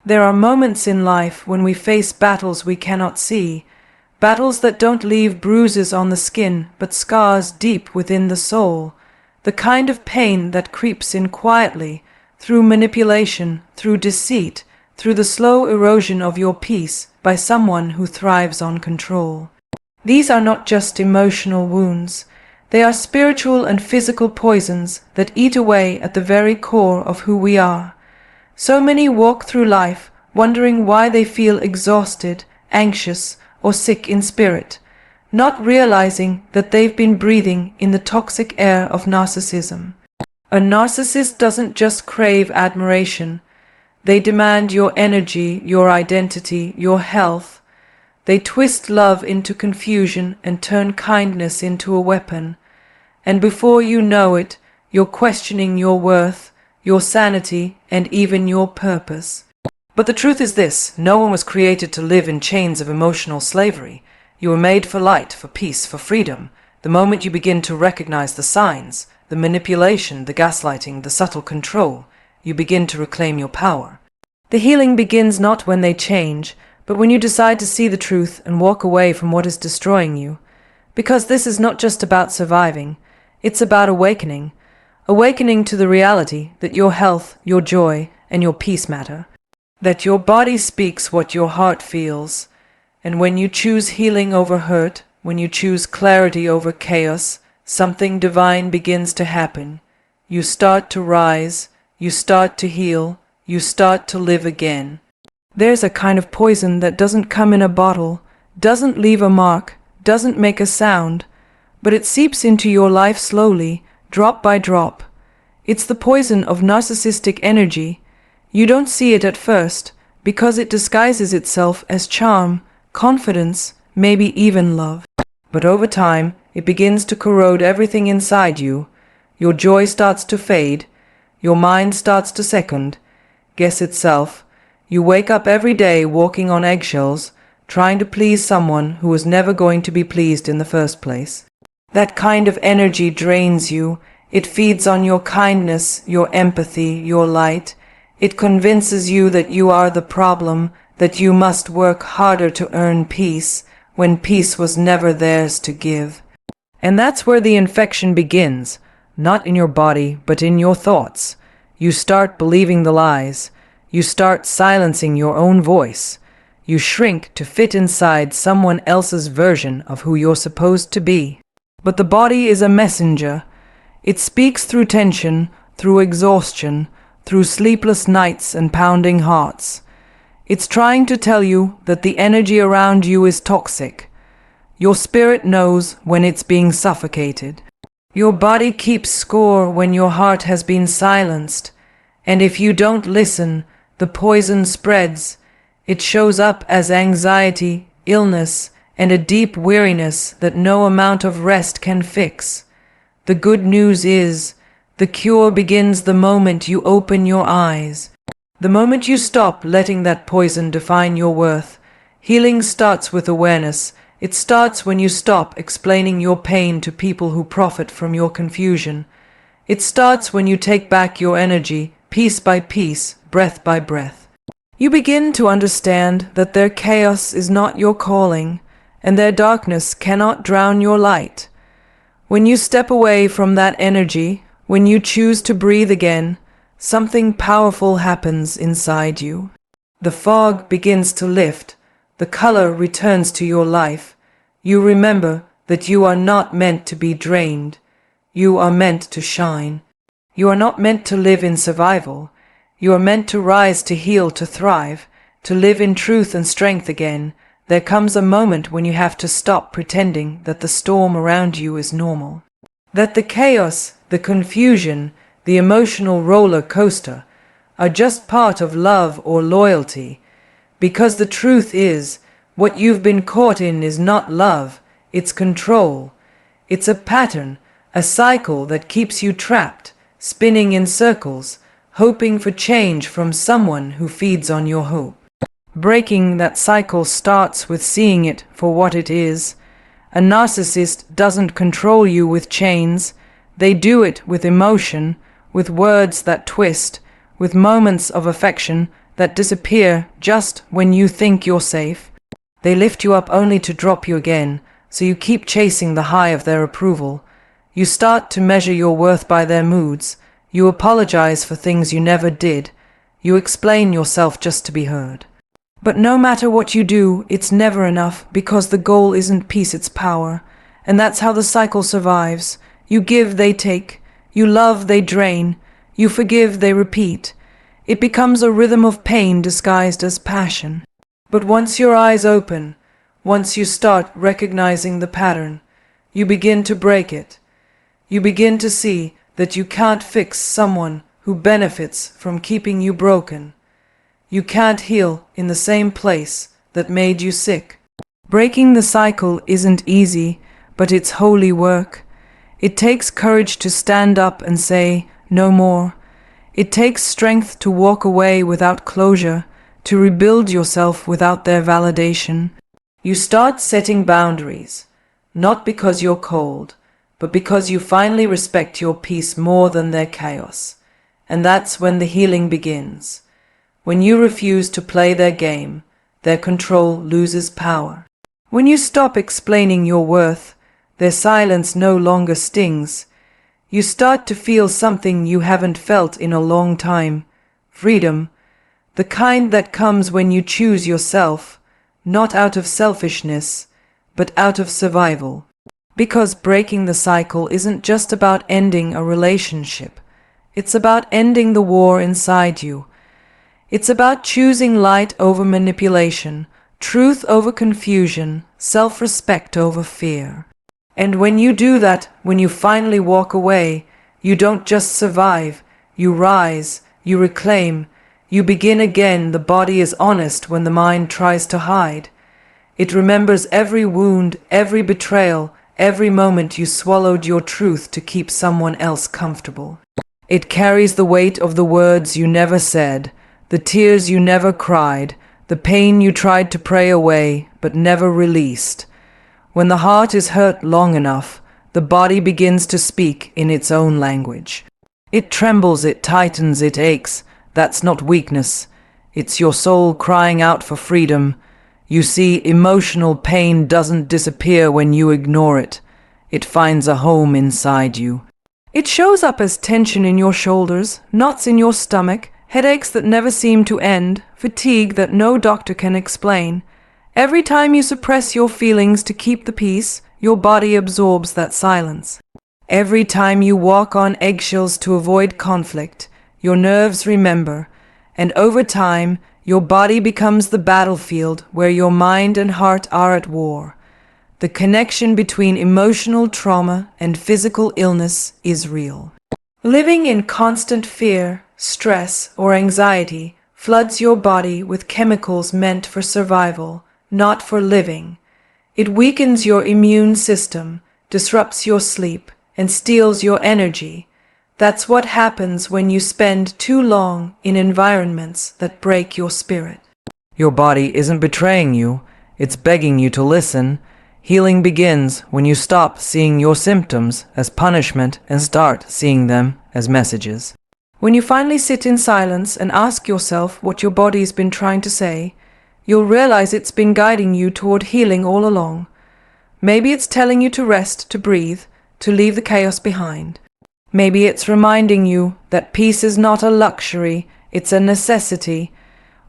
There are moments in life when we face battles we cannot see, battles that don't leave bruises on the skin but scars deep within the soul, the kind of pain that creeps in quietly, through manipulation, through deceit, through the slow erosion of your peace by someone who thrives on control. These are not just emotional wounds. They are spiritual and physical poisons that eat away at the very core of who we are. So many walk through life wondering why they feel exhausted, anxious, or sick in spirit, not realizing that they've been breathing in the toxic air of narcissism. A narcissist doesn't just crave admiration. They demand your energy, your identity, your health. They twist love into confusion and turn kindness into a weapon. And before you know it, you're questioning your worth, your sanity, and even your purpose. But the truth is this: no one was created to live in chains of emotional slavery. You were made for light, for peace, for freedom. The moment you begin to recognize the signs, the manipulation, the gaslighting, the subtle control, you begin to reclaim your power. The healing begins not when they change, but when you decide to see the truth and walk away from what is destroying you. Because this is not just about surviving, it's about awakening. Awakening to the reality that your health, your joy, and your peace matter. That your body speaks what your heart feels. And when you choose healing over hurt, when you choose clarity over chaos, something divine begins to happen. You start to rise, you start to heal, you start to live again. There's a kind of poison that doesn't come in a bottle, doesn't leave a mark, doesn't make a sound, but it seeps into your life slowly, drop by drop. It's the poison of narcissistic energy. You don't see it at first, because it disguises itself as charm, confidence, maybe even love. But over time, it begins to corrode everything inside you. Your joy starts to fade. Your mind starts to second guess itself. You wake up every day walking on eggshells, trying to please someone who was never going to be pleased in the first place. That kind of energy drains you. It feeds on your kindness, your empathy, your light. It convinces you that you are the problem, that you must work harder to earn peace, when peace was never theirs to give. And that's where the infection begins, not in your body, but in your thoughts. You start believing the lies. You start silencing your own voice. You shrink to fit inside someone else's version of who you're supposed to be. But the body is a messenger. It speaks through tension, through exhaustion, through sleepless nights and pounding hearts. It's trying to tell you that the energy around you is toxic. Your spirit knows when it's being suffocated. Your body keeps score when your heart has been silenced. And if you don't listen, the poison spreads. It shows up as anxiety, illness, and a deep weariness that no amount of rest can fix. The good news is, the cure begins the moment you open your eyes. The moment you stop letting that poison define your worth. Healing starts with awareness. It starts when you stop explaining your pain to people who profit from your confusion. It starts when you take back your energy, piece by piece, breath by breath. You begin to understand that their chaos is not your calling, and their darkness cannot drown your light. When you step away from that energy, when you choose to breathe again, something powerful happens inside you. The fog begins to lift. The color returns to your life. You remember that you are not meant to be drained. You are meant to shine. You are not meant to live in survival. You are meant to rise, to heal, to thrive, to live in truth and strength again. There comes a moment when you have to stop pretending that the storm around you is normal. That the chaos, the confusion, the emotional roller coaster are just part of love or loyalty. Because the truth is, what you've been caught in is not love, it's control. It's a pattern, a cycle that keeps you trapped, spinning in circles, hoping for change from someone who feeds on your hope. Breaking that cycle starts with seeing it for what it is. A narcissist doesn't control you with chains. They do it with emotion, with words that twist, with moments of affection that disappear just when you think you're safe. They lift you up only to drop you again, so you keep chasing the high of their approval. You start to measure your worth by their moods. You apologize for things you never did. You explain yourself just to be heard. But no matter what you do, it's never enough, because the goal isn't peace, it's power. And that's how the cycle survives. You give, they take. You love, they drain. You forgive, they repeat. It becomes a rhythm of pain disguised as passion. But once your eyes open, once you start recognizing the pattern, you begin to break it. You begin to see that you can't fix someone who benefits from keeping you broken. You can't heal in the same place that made you sick. Breaking the cycle isn't easy, but it's holy work. It takes courage to stand up and say, no more. It takes strength to walk away without closure, to rebuild yourself without their validation. You start setting boundaries, not because you're cold, but because you finally respect your peace more than their chaos. And that's when the healing begins. When you refuse to play their game, their control loses power. When you stop explaining your worth, their silence no longer stings. You start to feel something you haven't felt in a long time. Freedom, the kind that comes when you choose yourself, not out of selfishness, but out of survival. Because breaking the cycle isn't just about ending a relationship. It's about ending the war inside you. It's about choosing light over manipulation, truth over confusion, self-respect over fear. And when you do that, when you finally walk away, you don't just survive, you rise, you reclaim, you begin again. The body is honest when the mind tries to hide. It remembers every wound, every betrayal, every moment you swallowed your truth to keep someone else comfortable. It carries the weight of the words you never said, the tears you never cried, the pain you tried to pray away but never released. When the heart is hurt long enough, the body begins to speak in its own language. It trembles, it tightens, it aches. That's not weakness. It's your soul crying out for freedom. You see, emotional pain doesn't disappear when you ignore it. It finds a home inside you. It shows up as tension in your shoulders, knots in your stomach, headaches that never seem to end, fatigue that no doctor can explain. Every time you suppress your feelings to keep the peace, your body absorbs that silence. Every time you walk on eggshells to avoid conflict, your nerves remember, and over time, your body becomes the battlefield where your mind and heart are at war. The connection between emotional trauma and physical illness is real. Living in constant fear, stress, or anxiety floods your body with chemicals meant for survival, not for living. It weakens your immune system, disrupts your sleep, and steals your energy. That's what happens when you spend too long in environments that break your spirit. Your body isn't betraying you, it's begging you to listen. Healing begins when you stop seeing your symptoms as punishment and start seeing them as messages. When you finally sit in silence and ask yourself what your body's been trying to say, you'll realize it's been guiding you toward healing all along. Maybe it's telling you to rest, to breathe, to leave the chaos behind. Maybe it's reminding you that peace is not a luxury, it's a necessity.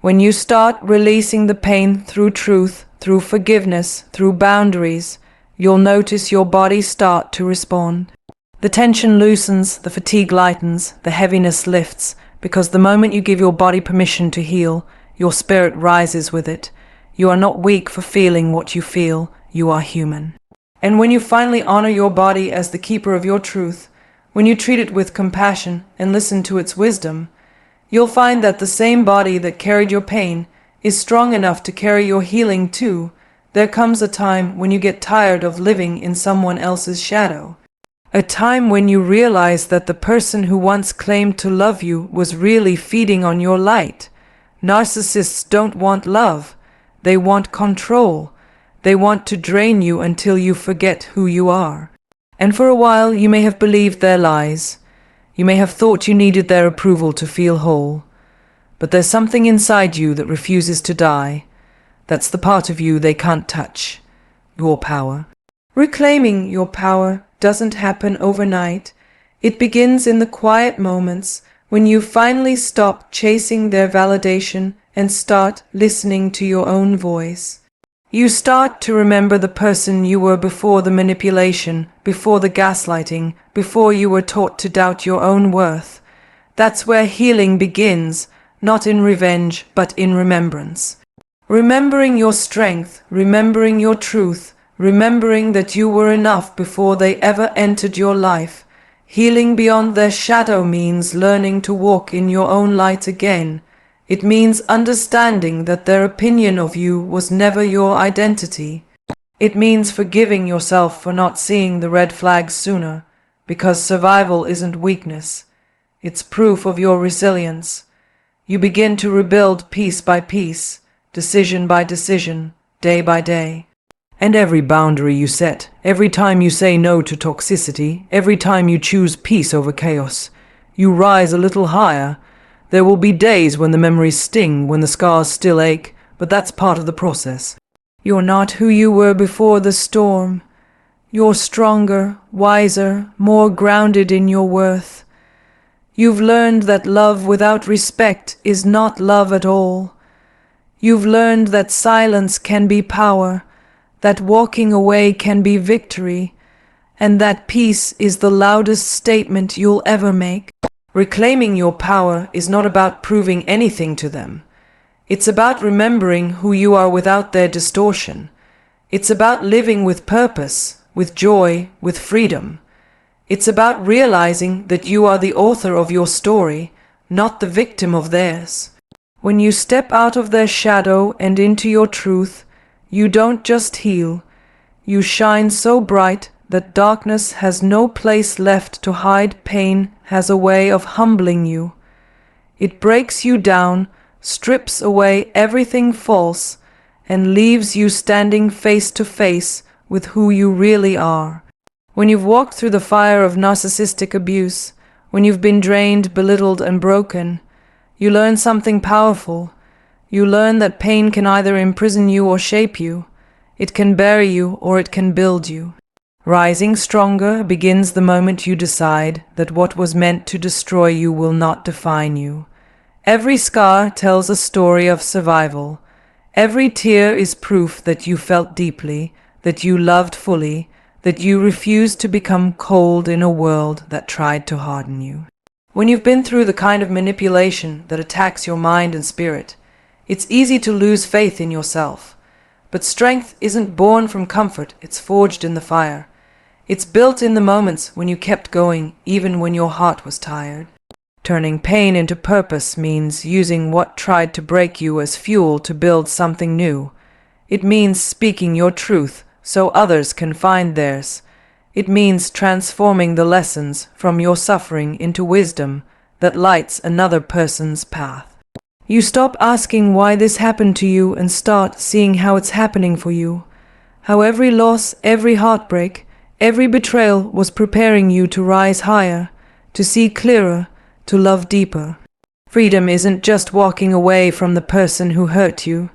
When you start releasing the pain through truth, through forgiveness, through boundaries, you'll notice your body start to respond. The tension loosens, the fatigue lightens, the heaviness lifts, because the moment you give your body permission to heal, your spirit rises with it. You are not weak for feeling what you feel, you are human. And when you finally honor your body as the keeper of your truth, when you treat it with compassion and listen to its wisdom, you'll find that the same body that carried your pain is strong enough to carry your healing too. There comes a time when you get tired of living in someone else's shadow. A time when you realize that the person who once claimed to love you was really feeding on your light. Narcissists don't want love. They want control. They want to drain you until you forget who you are. And for a while you may have believed their lies. You may have thought you needed their approval to feel whole. but there's something inside you that refuses to die. That's the part of you they can't touch. Your power. Reclaiming your power doesn't happen overnight. It begins in the quiet moments when you finally stop chasing their validation and start listening to your own voice. You start to remember the person you were before the manipulation, before the gaslighting, before you were taught to doubt your own worth. That's where healing begins, not in revenge, but in remembrance. Remembering your strength, remembering your truth, remembering that you were enough before they ever entered your life. Healing beyond their shadow means learning to walk in your own light again. It means understanding that their opinion of you was never your identity. It means forgiving yourself for not seeing the red flags sooner, because survival isn't weakness. It's proof of your resilience. You begin to rebuild piece by piece, decision by decision, day by day. And every boundary you set, every time you say no to toxicity, every time you choose peace over chaos, you rise a little higher. There will be days when the memories sting, when the scars still ache, but that's part of the process. You're not who you were before the storm. You're stronger, wiser, more grounded in your worth. You've learned that love without respect is not love at all. You've learned that silence can be power, that walking away can be victory, and that peace is the loudest statement you'll ever make. Reclaiming your power is not about proving anything to them. It's about remembering who you are without their distortion. It's about living with purpose, with joy, with freedom. It's about realizing that you are the author of your story, not the victim of theirs. When you step out of their shadow and into your truth, you don't just heal. You shine so bright that darkness has no place left to hide. Pain has a way of humbling you. It breaks you down, strips away everything false, and leaves you standing face to face with who you really are. When you've walked through the fire of narcissistic abuse, when you've been drained, belittled, and broken, you learn something powerful. You learn that pain can either imprison you or shape you. It can bury you or it can build you. Rising stronger begins the moment you decide that what was meant to destroy you will not define you. Every scar tells a story of survival. Every tear is proof that you felt deeply, that you loved fully, that you refused to become cold in a world that tried to harden you. When you've been through the kind of manipulation that attacks your mind and spirit, it's easy to lose faith in yourself. But strength isn't born from comfort, it's forged in the fire. It's built in the moments when you kept going, even when your heart was tired. Turning pain into purpose means using what tried to break you as fuel to build something new. It means speaking your truth so others can find theirs. It means transforming the lessons from your suffering into wisdom that lights another person's path. You stop asking why this happened to you and start seeing how it's happening for you. How every loss, every heartbreak, every betrayal was preparing you to rise higher, to see clearer, to love deeper. Freedom isn't just walking away from the person who hurt you.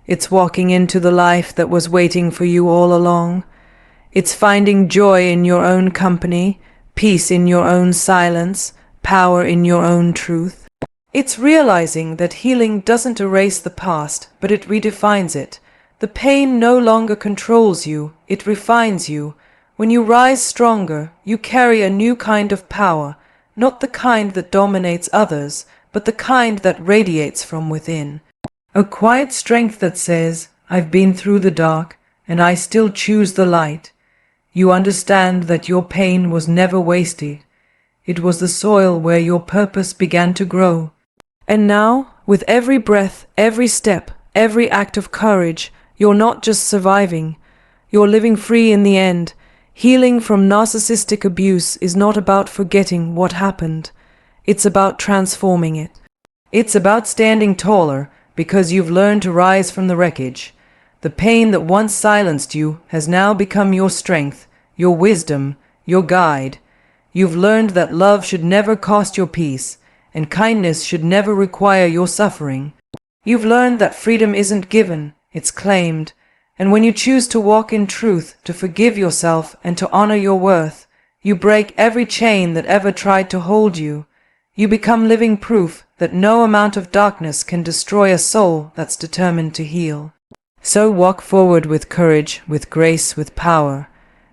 It's walking into the life that was waiting for you all along. It's finding joy in your own company, peace in your own silence, power in your own truth. It's realizing that healing doesn't erase the past, but it redefines it. The pain no longer controls you, it refines you. When you rise stronger, you carry a new kind of power, not the kind that dominates others, but the kind that radiates from within. A quiet strength that says, I've been through the dark, and I still choose the light. You understand that your pain was never wasted. It was the soil where your purpose began to grow. And now, with every breath, every step, every act of courage, you're not just surviving. You're living free in the end. Healing from narcissistic abuse is not about forgetting what happened. It's about transforming it. It's about standing taller because you've learned to rise from the wreckage. The pain that once silenced you has now become your strength, your wisdom, your guide. You've learned that love should never cost your peace, and kindness should never require your suffering. You've learned that freedom isn't given, it's claimed, and when you choose to walk in truth, to forgive yourself, and to honor your worth, you break every chain that ever tried to hold you. You become living proof that no amount of darkness can destroy a soul that's determined to heal. So walk forward with courage, with grace, with power,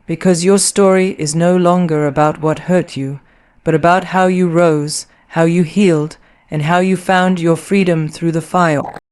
because your story is no longer about what hurt you, but about how you rose, how you healed, and how you found your freedom through the fire.